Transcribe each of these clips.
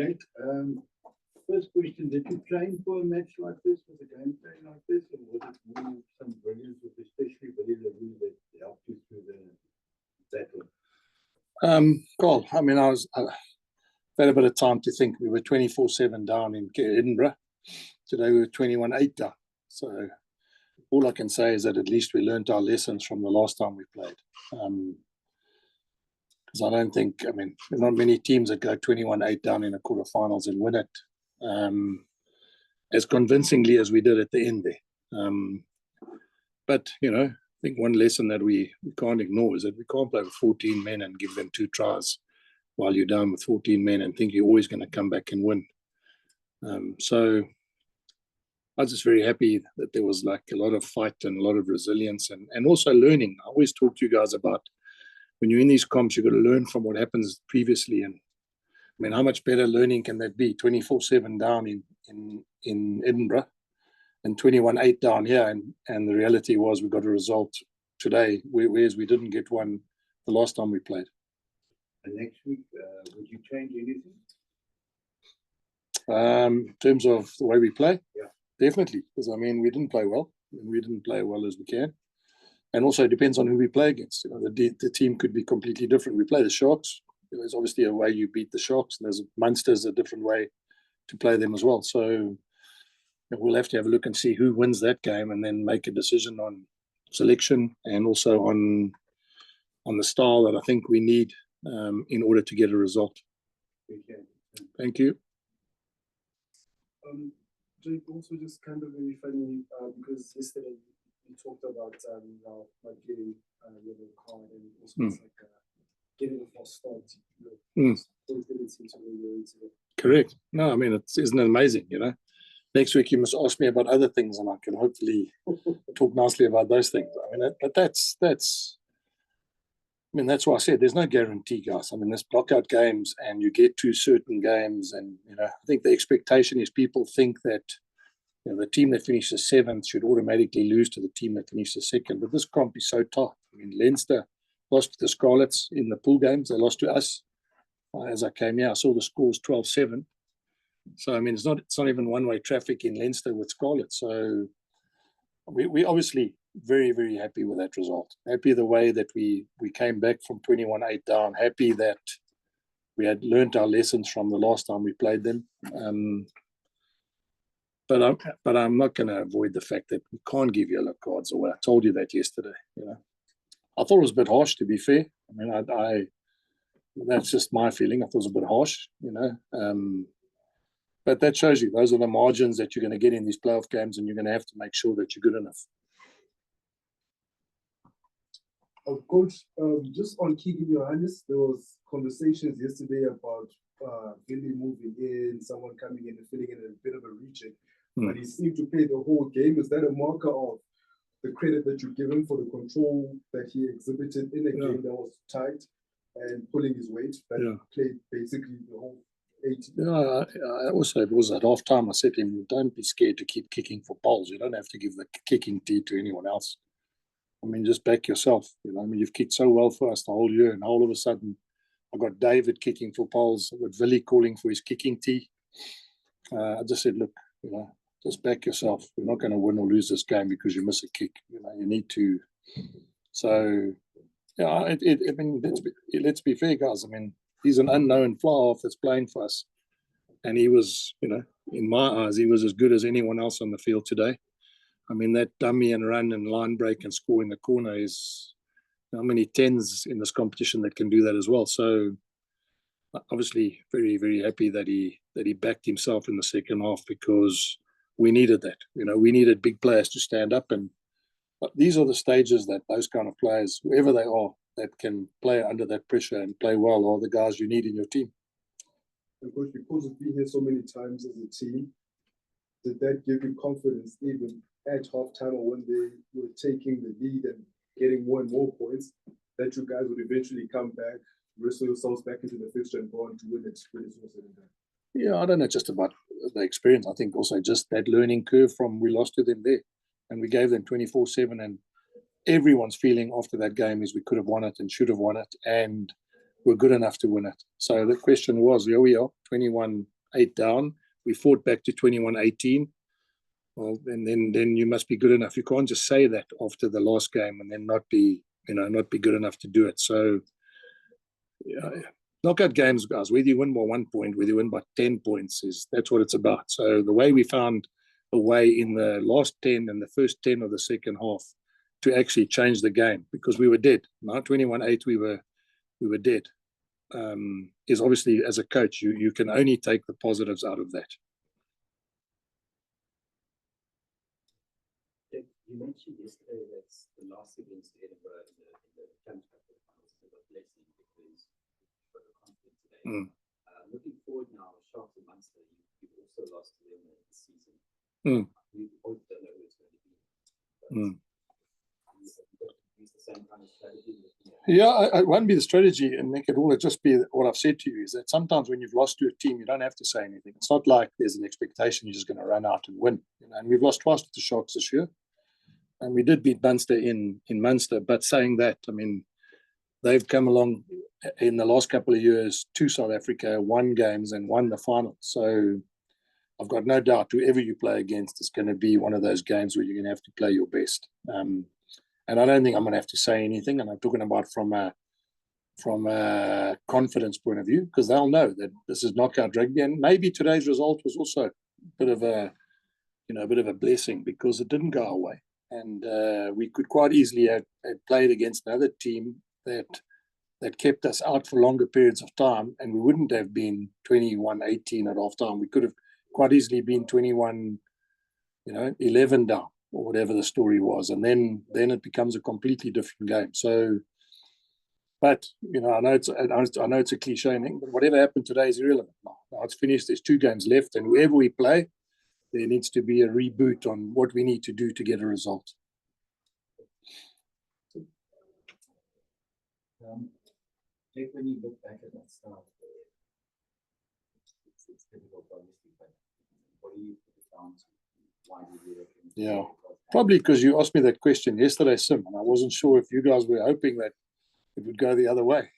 Jake, first question, did you train for a match like this, with a game play like this, or was it more some brilliance with especially Billy LaRue that helped you through the battle? Well, I mean, I've had a bit of time to think. We were 24-7 down in Edinburgh. Today we were 21-8 down. So all I can say is that at least we learned our lessons from the last time we played. Because I don't think, I mean, there are not many teams that go 21-8 down in the quarterfinals and win it as convincingly as we did at the end there. But, you know, I think one lesson that we can't ignore is that we can't play with 14 men and give them 2 tries while you're down with 14 men and think you're always going to come back and win. So I was just very happy that there was like a lot of fight and a lot of resilience and also learning. I always talk to you guys about when you're in these comps, you've got to learn from what happens previously. And I mean, how much better learning can that be? 24-7 down in Edinburgh and 21-8 down here. And the reality was we got a result today, whereas we didn't get one the last time we played. And next week, would you change anything? In terms of the way we play? Yeah. Definitely. Because, I mean, we didn't play well. And we didn't play as well as we can. And also it depends on who we play against. You know, the team could be completely different. We play the Sharks. There's obviously a way you beat the Sharks, and there's Munster's a different way to play them as well. So we'll have to have a look and see who wins that game, and then make a decision on selection and also on the style that I think we need in order to get a result. Okay. Thank you. Jake, also just kind of very funny because yesterday we talked about like getting yellow card and also it's like getting a false start. Correct. No, I mean, isn't it amazing, you know? Next week you must ask me about other things and I can hopefully talk nicely about those things. I mean, but that's why I said there's no guarantee, guys. I mean, there's blockout games and you get to certain games and, you know, I think the expectation is people think that, you know, the team that finishes 7th should automatically lose to the team that finishes 2nd. But this comp is so tight. I mean, Leinster lost to the Scarlets in the pool games. They lost to us. As I came here, I saw the scores 12-7. So, I mean, it's not even one-way traffic in Leinster with Scarlets. So, we obviously very, very happy with that result. Happy the way that we came back from 21-8 down. Happy that we had learned our lessons from the last time we played them. But I'm not going to avoid the fact that we can't give yellow cards away. I told you that yesterday. You know, I thought it was a bit harsh, to be fair. I mean, that's just my feeling. I thought it was a bit harsh, you know. But that shows you those are the margins that you're going to get in these playoff games, and you're going to have to make sure that you're good enough. Coach, just on Keegan Johannes, there was conversations yesterday about Billy moving in, someone coming in and filling in a bit of a recheck. But he seemed to play the whole game. Is that a marker of the credit that you give him for the control that he exhibited in a game that was tight and pulling his weight, that played basically the whole 80? Yeah, I also, it was at half time, I said to him, don't be scared to keep kicking for poles. You don't have to give the kicking tee to anyone else. I mean, just back yourself. You know, I mean, you've kicked so well for us the whole year, and all of a sudden, I got David kicking for poles, I got Willie calling for his kicking tee. I just said, look, you know, just back yourself. We're not going to win or lose this game because you miss a kick. You know, you need to. So, yeah, I mean, let's be fair, guys. I mean, he's an unknown fly-half that's playing for us. And he was, you know, in my eyes, he was as good as anyone else on the field today. I mean, that dummy and run and line break and score in the corner is how many tens in this competition that can do that as well. So, obviously, very, very happy that he backed himself in the second half because we needed that. You know, we needed big players to stand up. And these are the stages that those kind of players, whoever they are, that can play under that pressure and play well are the guys you need in your team. And coach, because we've been here so many times as a team, did that give you confidence even at halftime or when they were taking the lead and getting more and more points, that you guys would eventually come back, wrestle yourselves back into the fixture and go on to win it? Yeah, I don't know just about the experience. I think also just that learning curve from we lost to them there and we gave them 24-7, and everyone's feeling after that game is we could have won it and should have won it, and were good enough to win it. So the question was, here we are, 21-8 down. We fought back to 21-18. Well, and then you must be good enough. You can't just say that after the last game and then not be good enough to do it. So, knockout games, guys, whether you win by 1 point, whether you win by 10 points, that's what it's about. So the way we found a way in the last 10 and the first 10 of the second half to actually change the game, because we were dead. Now 21-8, we were dead. Is obviously, as a coach, you can only take the positives out of that. You mentioned yesterday that the loss against Edinburgh in the championship finals was a blessing because you got the confidence today. Looking forward now, Sharks and Munster, you've also lost to them this season. You both don't know who it's going to be. Use the same kind of strategy. Yeah, it won't be the strategy, and Nick, it will just be what I've said to you, is that sometimes when you've lost to a team, you don't have to say anything. It's not like there's an expectation you're just going to run out and win. And we've lost twice to the Sharks this year. And we did beat Munster in Munster. But saying that, I mean, they've come along in the last couple of years to South Africa, won games and won the final. So I've got no doubt whoever you play against is going to be one of those games where you're going to have to play your best. And I don't think I'm going to have to say anything. And I'm talking about from a confidence point of view, because they'll know that this is knockout rugby. And maybe today's result was also a bit of a blessing because it didn't go away. And we could quite easily have played against another team that kept us out for longer periods of time, and we wouldn't have been 21-18 at half time. We could have quite easily been 21, 11 down, or whatever the story was. And then it becomes a completely different game. So, but, I know it's a cliche, but whatever happened today is irrelevant now. Now it's finished. There's 2 games left, and whoever we play, there needs to be a reboot on what we need to do to get a result. Jake, when you look back at that start, it's difficult, obviously, but what do you put it down to? Why do you reckon? Yeah, probably because you asked me that question yesterday, Sim, and I wasn't sure if you guys were hoping that it would go the other way,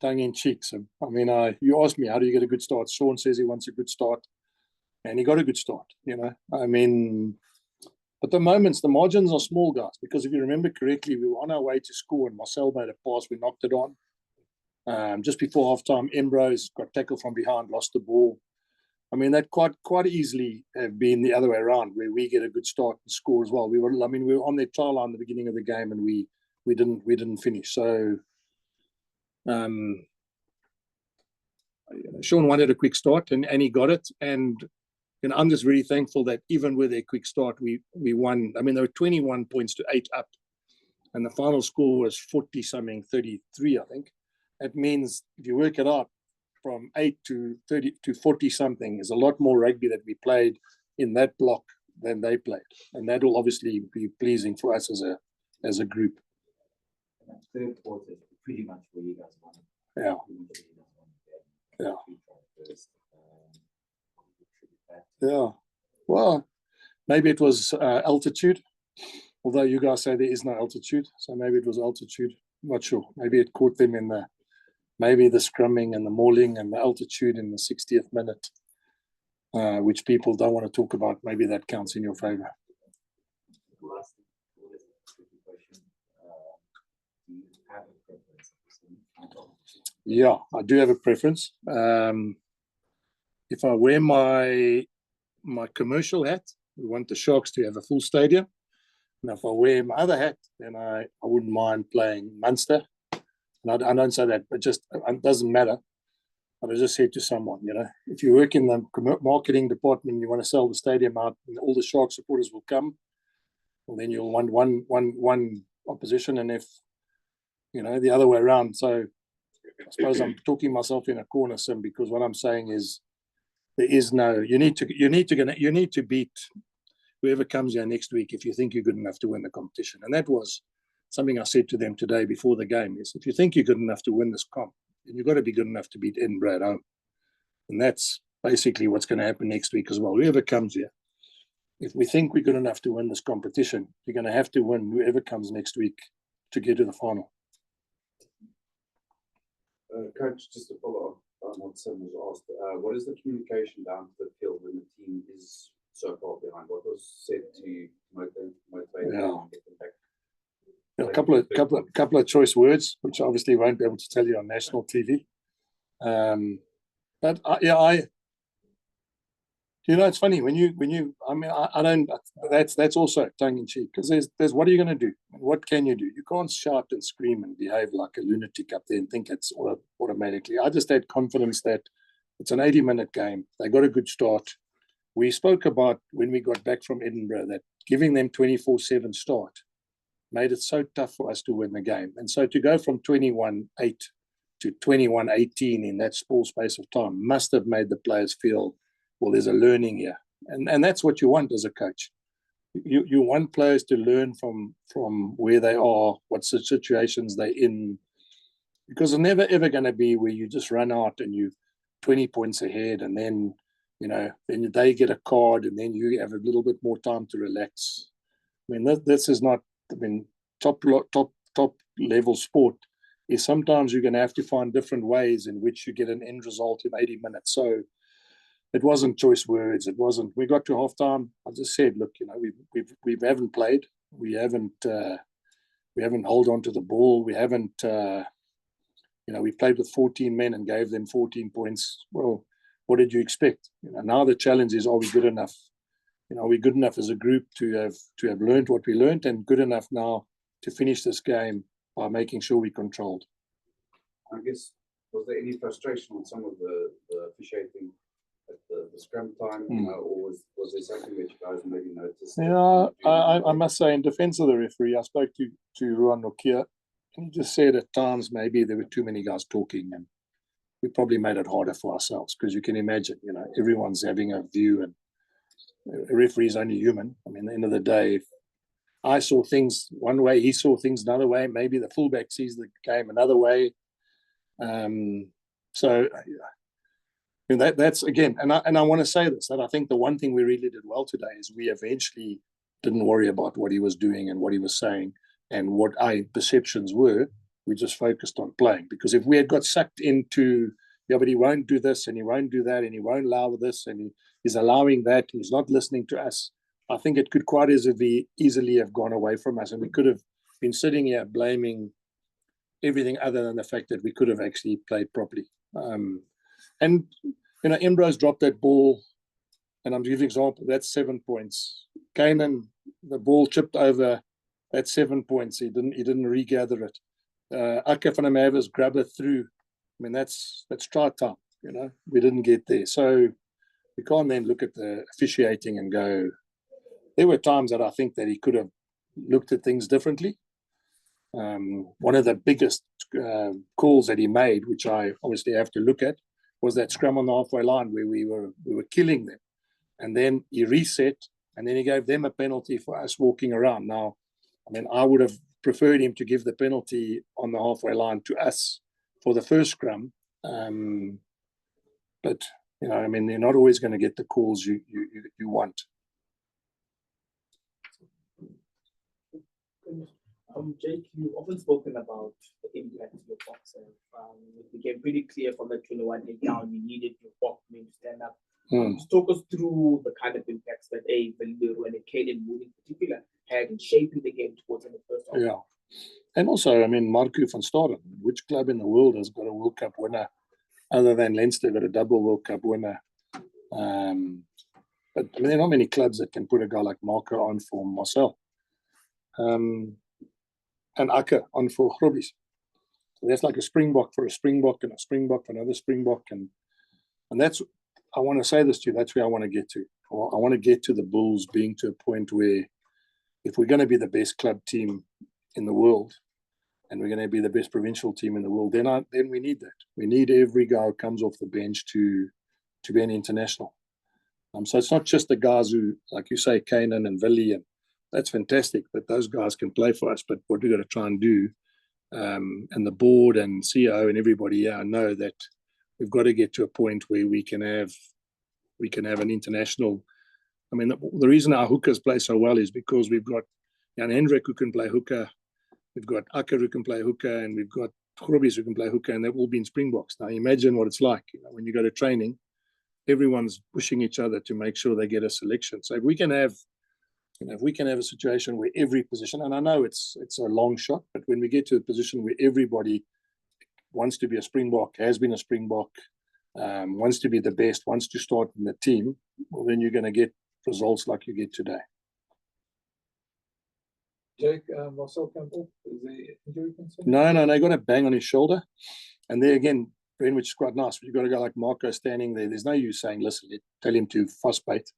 tongue in cheek. So, I mean, you asked me, how do you get a good start? Sean says he wants a good start. And he got a good start, I mean, at the moment, the margins are small, guys, because if you remember correctly, we were on our way to score and Marcel made a pass. We knocked it on. Just before halftime, Ambrose got tackled from behind, lost the ball. I mean, that quite easily have been the other way around, where we get a good start and score as well. We were on their trial line at the beginning of the game, and we didn't finish. So, Sean wanted a quick start, and he got it. And I'm just really thankful that even with a quick start, we won. I mean, there were 21 points to 8 up, and the final score was 40-something, 33, I think. That means if you work it out, from 8 to 30 to 40-something is a lot more rugby that we played in that block than they played, and that will obviously be pleasing for us as a group. Third quarter, pretty much where you guys wanted. Yeah. Yeah. Yeah, well, maybe it was altitude, although you guys say there is no altitude, so maybe it was altitude. I'm not sure. Maybe it caught them in the scrumming and the mauling and the altitude in the 60th minute, which people don't want to talk about. Maybe that counts in your favor. Last question. Do you have a preference? Yeah, I do have a preference. If I wear my commercial hat, we want the Sharks to have a full stadium. And if I wear my other hat, then I wouldn't mind playing Munster. And I don't say that, but just it doesn't matter. But I just said to someone, if you work in the marketing department and you want to sell the stadium out and all the Shark supporters will come, well, then you'll want one opposition. And if, the other way around. So I suppose I'm talking myself in a corner, Sim, because what I'm saying is, there is no. You need to beat whoever comes here next week if you think you're good enough to win the competition. And that was something I said to them today before the game: is if you think you're good enough to win this comp, then you've got to be good enough to beat Edinburgh at home. And that's basically what's going to happen next week as well. Whoever comes here, if we think we're good enough to win this competition, you're going to have to win whoever comes next week to get to the final. Coach, just to follow up on what Sam was asked, what is the communication down to the field when the team is so far behind? What was said to motivate them and get them back? A couple of choice words, which I obviously won't be able to tell you on national TV. But it's funny when you. I mean, I don't. That's also tongue in cheek, because there's what are you going to do? What can you do? You can't shout and scream and behave like a lunatic up there and think it's automatically. I just had confidence that it's an 80-minute game. They got a good start. We spoke about when we got back from Edinburgh that giving them 24/7 start made it so tough for us to win the game. And so to go from 21-8 to 21-18 in that small space of time must have made the players feel, well, there's a learning here. And that's what you want as a coach. You want players to learn from where they are, what situations they're in, because it's never, ever going to be where you just run out and you're 20 points ahead and then, then they get a card and then you have a little bit more time to relax. I mean, this is not, top level sport is sometimes you're going to have to find different ways in which you get an end result in 80 minutes. So it wasn't choice words. It wasn't. We got to halftime. I just said, look, we haven't played. We haven't held on to the ball. We haven't. We played with 14 men and gave them 14 points. Well, what did you expect? Now the challenge is, are we good enough? Are we good enough as a group to have learned what we learned, and good enough now to finish this game by making sure we controlled? I guess, was there any frustration on some of the officiating at the scrum time, or was there something that you guys maybe noticed? Yeah, I must say, in defence of the referee, I spoke to Ruan Nokia, and he just said at times maybe there were too many guys talking, and we probably made it harder for ourselves, because you can imagine, everyone's having a view, and a referee is only human. I mean, at the end of the day, if I saw things one way, he saw things another way, maybe the fullback sees the game another way. So that's again, and I want to say this, that I think the one thing we really did well today is we eventually didn't worry about what he was doing and what he was saying and what our perceptions were. We just focused on playing, because if we had got sucked into, but he won't do this and he won't do that and he won't allow this and he's allowing that, he's not listening to us, I think it could quite easily have gone away from us, and we could have been sitting here blaming everything other than the fact that we could have actually played properly. And Embro's dropped that ball, and I'm giving an example, that's 7 points. Kanan, the ball chipped over, that's 7 points. He didn't regather it. Aka van der Merwe's grabbed it through. I mean, that's try time. We didn't get there. So we can't then look at the officiating and go, there were times that I think that he could have looked at things differently. One of the biggest calls that he made, which I obviously have to look at, was that scrum on the halfway line where we were killing them. And then he reset, and then he gave them a penalty for us walking around. Now, I mean, I would have preferred him to give the penalty on the halfway line to us for the first scrum. But, I mean, you're not always going to get the calls you want. Jake, you've often spoken about the impact of your boxing. It became pretty clear from the 21-8 down, you needed your boxing to stand up. Just talk us through the kind of impacts that Valido and Kaden Mood in particular had in shaping the game towards in the first half. Yeah. And also, I mean, Marco van Staden, which club in the world has got a World Cup winner other than Leinster, got a double World Cup winner? But I mean, there are not many clubs that can put a guy like Marco on for Marcel. And Aka on for Grobbies. So that's like a Springbok for a Springbok and a Springbok for another Springbok. And that's, I want to say this to you, that's where I want to get to. I want to get to the Bulls being to a point where if we're going to be the best club team in the world and we're going to be the best provincial team in the world, then we need that. We need every guy who comes off the bench to be an international. So it's not just the guys who, like you say, Kanan and Willie, and that's fantastic that those guys can play for us. But what we've got to try and do, and the board and CEO and everybody here know that we've got to get to a point where we can have an international. I mean, the reason our hookers play so well is because we've got Jan Hendrik who can play hooker, we've got Akker who can play hooker, and we've got Grobbies who can play hooker, and they've all been Springboks. Now imagine what it's like, when you go to training, everyone's pushing each other to make sure they get a selection. So if we can have, if we can have a situation where every position, and I know it's a long shot, but when we get to a position where everybody wants to be a Springbok, has been a Springbok, wants to be the best, wants to start in the team, well, then you're going to get results like you get today. Jake, Marcel Campbell, is there injury concern? No, they got a bang on his shoulder. And there again, which is quite nice, but you've got a guy like Marco standing there. There's no use saying, listen, tell him to fuss bait.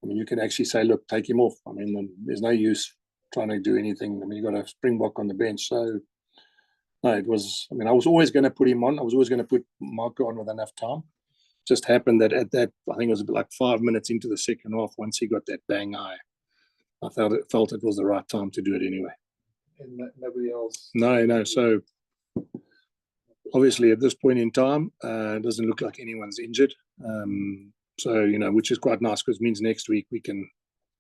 I mean, you can actually say, look, take him off. I mean, there's no use trying to do anything. I mean, you've got a Springbok on the bench. So, no, it was, I mean, I was always going to put him on. I was always going to put Marco on with enough time. Just happened that at that, I think it was like 5 minutes into the second half, once he got that bang eye, I felt it was the right time to do it anyway. And nobody else? No. So, obviously, at this point in time, it doesn't look like anyone's injured. So, which is quite nice because it means next week we can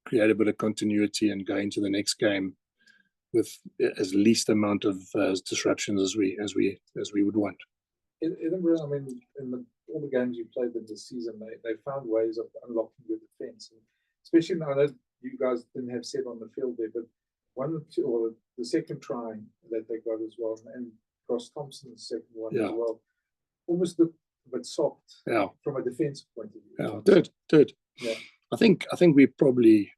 create a bit of continuity and go into the next game with as least amount of disruptions as we would want. Edinburgh, I mean, in all the games you played in this season, they found ways of unlocking your defence. And especially, I know you guys didn't have set on the field there, but one or two, or the second try that they got as well, and Ross Thompson's second one as well, almost looked a bit soft from a defensive point of view. Did. Yeah. I think we probably,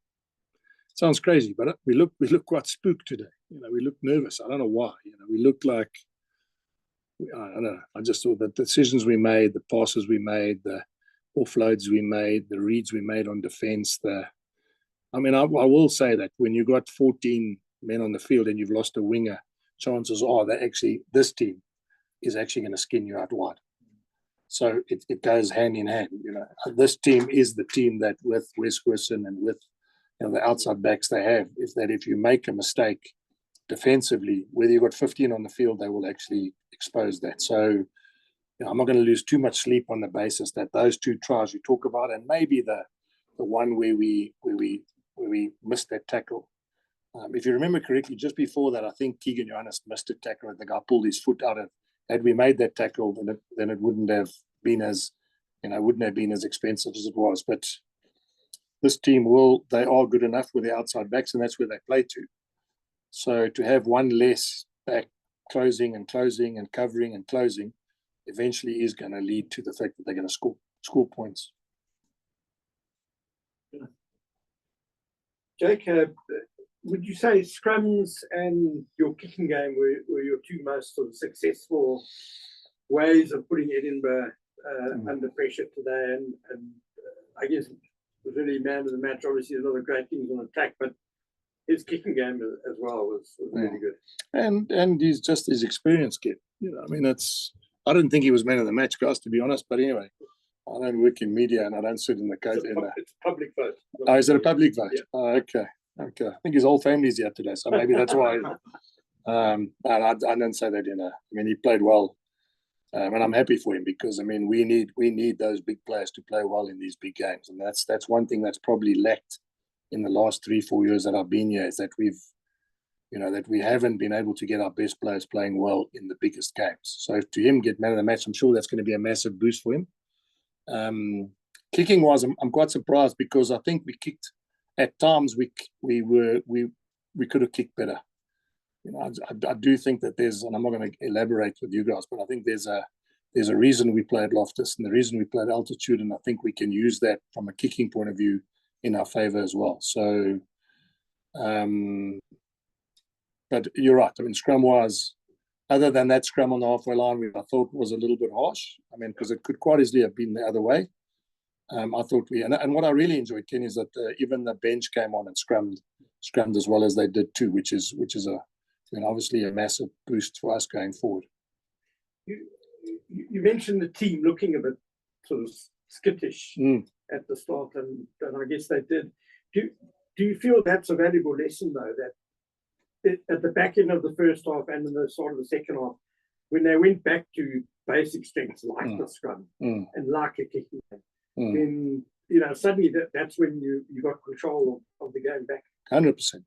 sounds crazy, but we look quite spooked today. We look nervous. I don't know why. We look like, I don't know. I just thought the decisions we made, the passes we made, the offloads we made, the reads we made on defense. I will say that when you got 14 men on the field and you've lost a winger, chances are that actually this team is actually going to skin you out wide. So it goes hand in hand. This team is the team that with Wes Wilson and with the outside backs they have, if you make a mistake defensively, whether you've got 15 on the field, they will actually expose that. So I'm not going to lose too much sleep on the basis that those two tries you talk about, and maybe the one where we missed that tackle. If you remember correctly, just before that, I think Keegan Johannes missed a tackle and the guy pulled his foot out. Had we made that tackle, then it wouldn't have been as expensive as it was. But this team they are good enough with the outside backs, and that's where they play to. So to have one less back closing and covering and closing eventually is going to lead to the fact that they're going to score points. Jake, would you say scrums and your kicking game were your two most sort of successful ways of putting Edinburgh under pressure today? And I guess was really man of the match. Obviously, a lot of great things on attack, but his kicking game as well was really good. And he's just his experience kid. I didn't think he was man of the match, guys, to be honest. But anyway, I don't work in media and I don't sit in the coach. It's a public vote. Oh, is it a public vote? Yeah. Oh, okay. I think his whole family's here today, so maybe that's why. I didn't say that. He played well, and I'm happy for him because we need those big players to play well in these big games, and that's one thing that's probably lacked in the last 3-4 years that I've been here, is that we haven't been able to get our best players playing well in the biggest games. So to him get man of the match, I'm sure that's going to be a massive boost for him. Kicking wise, I'm quite surprised because I think we kicked. At times we could have kicked better. I do think that there's, and I'm not going to elaborate with you guys, but I think there's a reason we play at Loftus and the reason we play at altitude, and I think we can use that from a kicking point of view in our favour as well. So, but you're right. Scrum wise, other than that scrum on the halfway line, I thought was a little bit harsh. Because it could quite easily have been the other way. I thought and what I really enjoyed, Ken, is that even the bench came on and scrummed as well as they did too, which is obviously a massive boost for us going forward. You mentioned the team looking a bit sort of skittish at the start, and I guess they did. Do you feel that's a valuable lesson though, that at the back end of the first half and in the start of the second half, when they went back to basic strengths like the scrum and like a kicking game, then suddenly that's when you got control of the game back. 100%.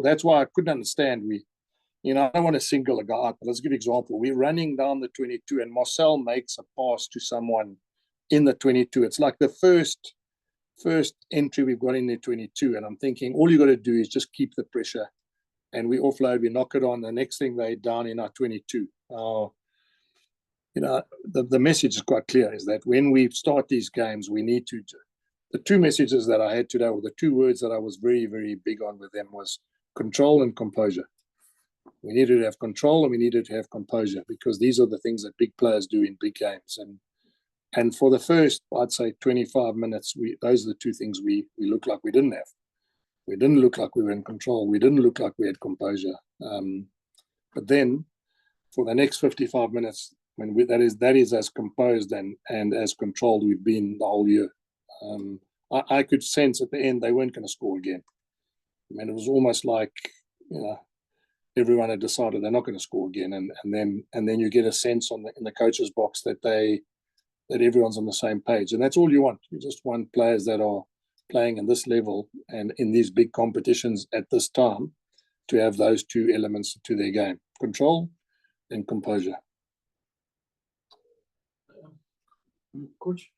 That's why I couldn't understand. you know, I don't want to single a guy out, but let's give an example. We're running down the 22 and Marcel makes a pass to someone in the 22. It's like the first entry we've got in the 22. And I'm thinking, all you got to do is just keep the pressure. And we offload, we knock it on. The next thing they're down in our 22. You know, the message is quite clear, is that when we start these games, we need to, the two messages that I had today, or the two words that I was very, very big on with them, was control and composure. We needed to have control and we needed to have composure, because these are the things that big players do in big games. And for the first, I'd say 25 minutes, those are the two things we looked like we didn't have. We didn't look like we were in control. We didn't look like we had composure. But then for the next 55 minutes, when that is as composed and as controlled we've been the whole year. I could sense at the end they weren't going to score again. I mean, it was almost like, you know, everyone had decided they're not going to score again, and then you get a sense in the coach's box that everyone's on the same page, and that's all you want. You just want players that are playing in this level and in these big competitions at this time to have those two elements to their game: control and composure. Coach,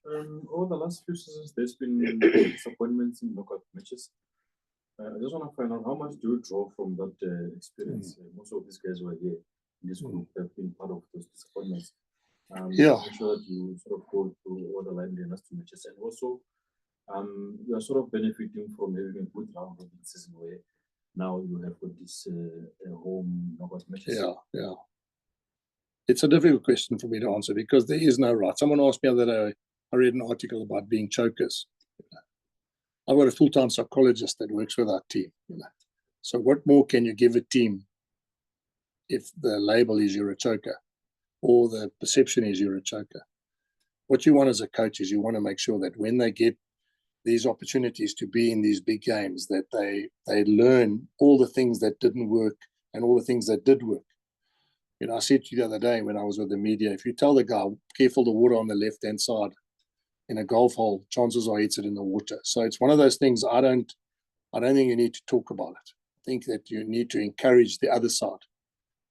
over the last few seasons, there's been disappointments in knockout matches. I just want to find out, how much do you draw from that experience? Most of these guys were here in this group that have been part of those disappointments. Yeah. Make sure that you sort of go through all the line in the last two matches, and also you are sort of benefiting from having a good round of the season where now you have got this home knockout matches. Yeah. It's a difficult question for me to answer, because there is no right. Someone asked me the other day, I read an article about being chokers. I've got a full-time psychologist that works with our team. You know. So what more can you give a team if the label is you're a choker, or the perception is you're a choker? What you want as a coach is you want to make sure that when they get these opportunities to be in these big games, that they learn all the things that didn't work and all the things that did work. You know, I said to you the other day when I was with the media, if you tell the guy, careful the water on the left-hand side in a golf hole, chances are he hits it in the water. So it's one of those things I don't think you need to talk about it. I think that you need to encourage the other side.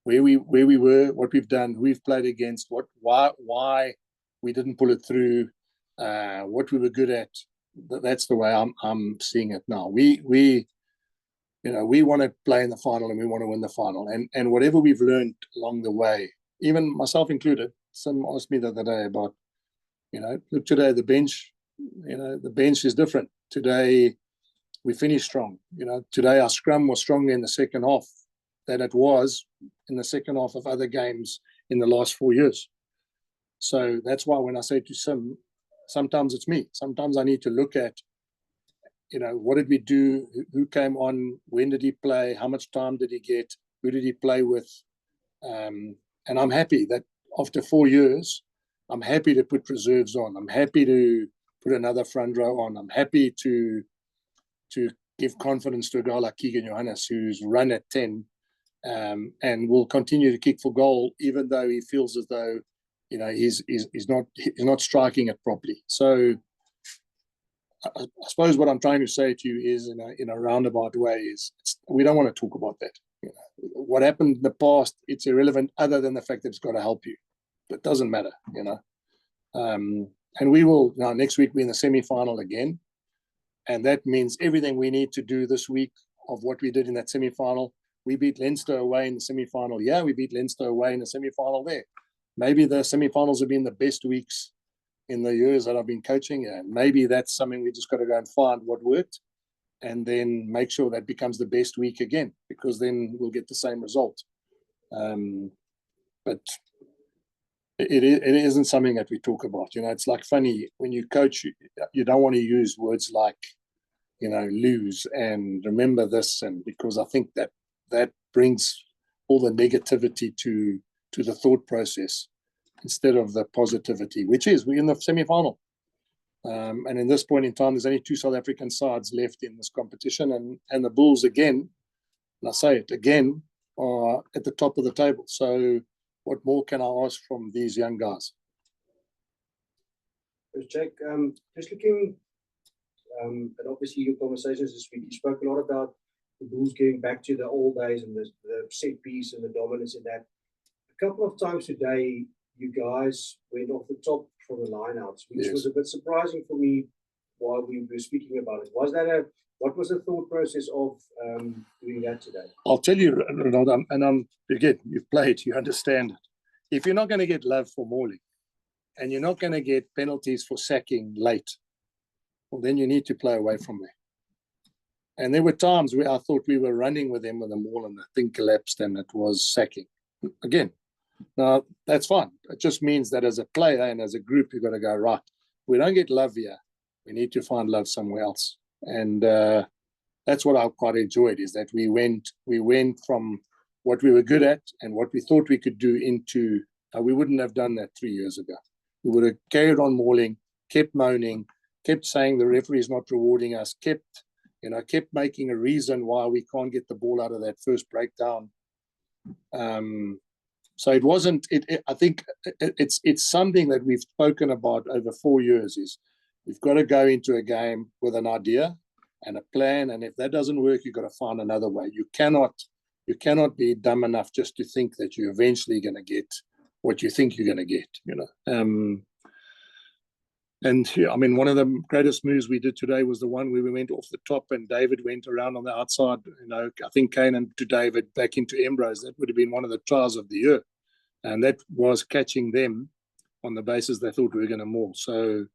Where we were, what we've done, who we've played against, why we didn't pull it through, what we were good at. That's the way I'm seeing it now. We want to play in the final and we want to win the final. And whatever we've learned along the way, even myself included, some asked me the other day about, you know, look, today the bench is different. Today we finished strong. You know, today our scrum was stronger in the second half than it was in the second half of other games in the last 4 years. So that's why when I say to Sim, sometimes it's me. Sometimes I need to look at, you know, what did we do? Who came on? When did he play? How much time did he get? Who did he play with? And I'm happy that after 4 years, I'm happy to put reserves on. I'm happy to put another front row on. I'm happy to give confidence to a guy like Keegan Johannes, who's run at 10 and will continue to kick for goal, even though he feels as though, you know, he's not striking it properly. So I suppose what I'm trying to say to you is, in a roundabout way, is we don't want to talk about that. You know, what happened in the past, it's irrelevant, other than the fact that it's got to help you. It doesn't matter, you know. And we will now next week be in the semi-final again, and that means everything we need to do this week of what we did in that semi-final. We beat Leinster away in the semi-final. Yeah, we beat Leinster away in the semi-final there. Maybe the semi-finals have been the best weeks in the years that I've been coaching, and maybe that's something we just got to go and find what worked, and then make sure that becomes the best week again, because then we'll get the same result. But it isn't something that we talk about. You know, it's like funny when you coach, you don't want to use words like, you know, lose and remember this, and because I think that brings all the negativity to the thought process, instead of the positivity, which is we're in the semi-final. And in this point in time, there's only 2 South African sides left in this competition, and the Bulls again, and I say it again, are at the top of the table. So what more can I ask from these young guys? Jack, just looking, and obviously your conversations this week, you spoke a lot about the Bulls getting back to the old days and the set piece and the dominance in that. A couple of times today, you guys went off the top from the lineouts, which was a bit surprising for me while we were speaking about it. What was the thought process of doing that today? I'll tell you, Ronald, and again, you've played, you understand it. If you're not going to get love for mauling, and you're not going to get penalties for sacking late, well, then you need to play away from there. And there were times where I thought we were running with them with the maul and the thing collapsed and it was sacking. Again, now that's fine. It just means that as a player and as a group, you've got to go, right, we don't get love here. We need to find love somewhere else. And that's what I quite enjoyed, is that we went from what we were good at and what we thought we could do into, we wouldn't have done that 3 years ago. We would have carried on mauling, kept moaning, kept saying the referee is not rewarding us, kept making a reason why we can't get the ball out of that first breakdown. So it wasn't. I think it's something that we've spoken about over 4 years. Is you've got to go into a game with an idea and a plan, and if that doesn't work, you've got to find another way. You cannot be dumb enough just to think that you're eventually going to get what you think you're going to get. And I mean, one of the greatest moves we did today was the one where we went off the top and David went around on the outside. I think Kane and to David back into Embros. That would have been one of the tries of the year. And that was catching them on the basis they thought we were going to maul. So,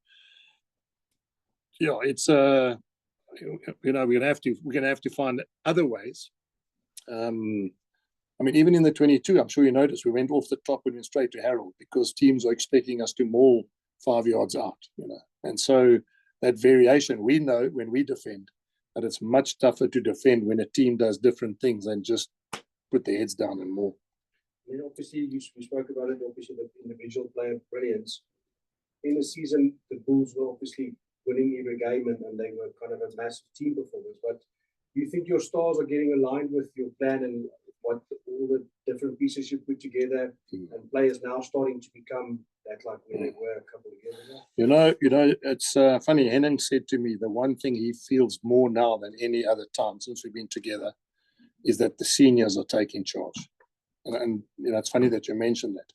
yeah, it's, we're going to have to find other ways. I mean, even in the 22, I'm sure you noticed, we went off the top and went straight to Harold because teams are expecting us to maul 5 yards out, And so that variation, we know when we defend that it's much tougher to defend when a team does different things than just put their heads down and maul. I mean, obviously, you spoke about it, obviously, the individual player brilliance. In the season, the Bulls were obviously winning every game and they were kind of a massive team performance. But do you think your stars are getting aligned with your plan and what all the different pieces you put together and players now starting to become that like when they were a couple of years ago? It's funny. Henning said to me the one thing he feels more now than any other time since we've been together is that the seniors are taking charge. And it's funny that you mentioned that.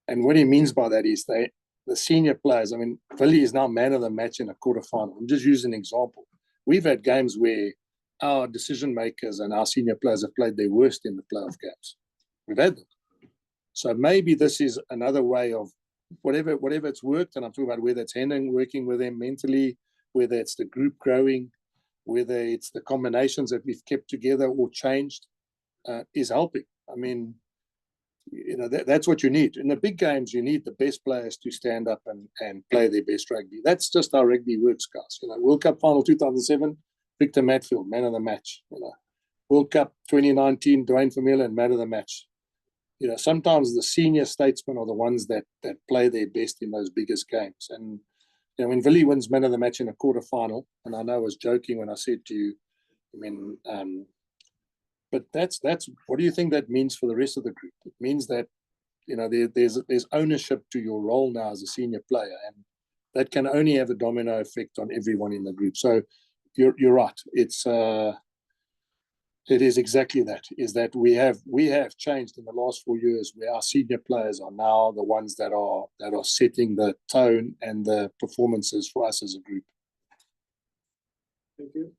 And what he means by that is the senior players. I mean, Willie is now man of the match in a quarterfinal. I'm just using an example. We've had games where our decision makers and our senior players have played their worst in the playoff games. We've had them. So maybe this is another way of whatever it's worked, and I'm talking about whether it's Henning working with them mentally, whether it's the group growing, whether it's the combinations that we've kept together or changed, is helping. I mean, that's what you need. In the big games, you need the best players to stand up and play their best rugby. That's just how rugby works, guys. World Cup final 2007, Victor Matfield, man of the match. World Cup 2019, Dwayne Vermeulen, man of the match. Sometimes the senior statesmen are the ones that play their best in those biggest games. And when Willie wins man of the match in a quarterfinal, and I know I was joking when I said to you, but that's what do you think that means for the rest of the group? It means that there's ownership to your role now as a senior player, and that can only have a domino effect on everyone in the group. So you're right. It is exactly that. Is that we have changed in the last 4 years, where our senior players are now the ones that are setting the tone and the performances for us as a group. Thank you.